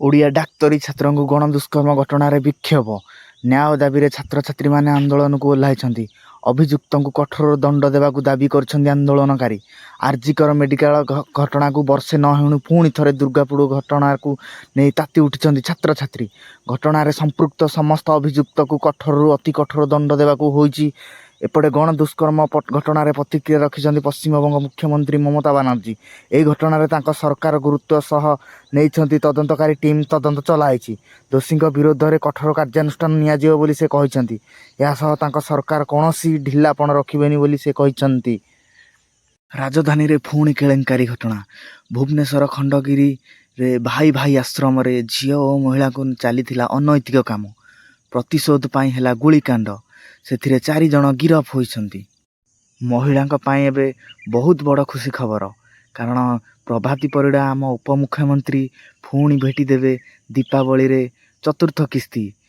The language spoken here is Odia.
ଓଡ଼ିଆ ଡାକ୍ତରୀ ଛାତ୍ରଙ୍କୁ ଗଣଦୁଷ୍କର୍ମ ଘଟଣାରେ ବିକ୍ଷୋଭ। ନ୍ୟାୟ ଦାବିରେ ଛାତ୍ରଛାତ୍ରୀମାନେ ଆନ୍ଦୋଳନକୁ ଓହ୍ଲାଇଛନ୍ତି। ଅଭିଯୁକ୍ତଙ୍କୁ କଠୋର ଦଣ୍ଡ ଦେବାକୁ ଦାବି କରିଛନ୍ତି ଆନ୍ଦୋଳନକାରୀ। ଆର୍ଜିକର ମେଡିକାଲ ଘଟଣାକୁ ବର୍ଷେ ନ ହେଉଣୁ ପୁଣି ଥରେ ଦୁର୍ଗାପୁର ଘଟଣାକୁ ନେଇ ତାତି ଉଠିଛନ୍ତି ଛାତ୍ରଛାତ୍ରୀ। ଘଟଣାରେ ସମ୍ପୃକ୍ତ ସମସ୍ତ ଅଭିଯୁକ୍ତକୁ କଠୋରରୁ ଅତି କଠୋର ଦଣ୍ଡ ଦେବାକୁ ହୋଇଛି। ଏପଟେ ଗଣଦୁଷ୍କର୍ମ ଘଟଣାରେ ପ୍ରତିକ୍ରିୟା ରଖିଛନ୍ତି ପଶ୍ଚିମବଙ୍ଗ ମୁଖ୍ୟମନ୍ତ୍ରୀ ମମତା ବାନାର୍ଜୀ। ଏହି ଘଟଣାରେ ତାଙ୍କ ସରକାର ଗୁରୁତ୍ୱ ସହ ନେଇଛନ୍ତି ତଦନ୍ତକାରୀ ଟିମ୍ ତଦନ୍ତ ଚଳାଇଛି। ଦୋଷୀଙ୍କ ବିରୋଧରେ କଠୋର କାର୍ଯ୍ୟାନୁଷ୍ଠାନ ନିଆଯିବ ବୋଲି ସେ କହିଛନ୍ତି। ଏହାସହ ତାଙ୍କ ସରକାର କୌଣସି ଢିଲାପଣ ରଖିବେନି ବୋଲି ସେ କହିଛନ୍ତି। ରାଜଧାନୀରେ ପୁଣି କେଳେଙ୍କାରୀ ଘଟଣା। ଭୁବନେଶ୍ୱର ଖଣ୍ଡଗିରିରେ ଭାଇ ଭାଇ ଆଶ୍ରମରେ ଝିଅ ଓ ମହିଳାଙ୍କୁ ଚାଲିଥିଲା ଅନୈତିକ କାମ। ପ୍ରତିଶୋଧ ପାଇଁ ହେଲା ଗୁଳିକାଣ୍ଡ। ସେଥିରେ 4 ଜଣ ଗିରଫ ହୋଇଛନ୍ତି। ମହିଳାଙ୍କ ପାଇଁ ଏବେ ବହୁତ ବଡ଼ ଖୁସି ଖବର, କାରଣ ପ୍ରଭାତୀ ପରିଡ଼ା ଆମ ଉପମୁଖ୍ୟମନ୍ତ୍ରୀ ପୁଣି ଭେଟିଦେବେ ଦୀପାବଳିରେ ଚତୁର୍ଥ କିସ୍ତି।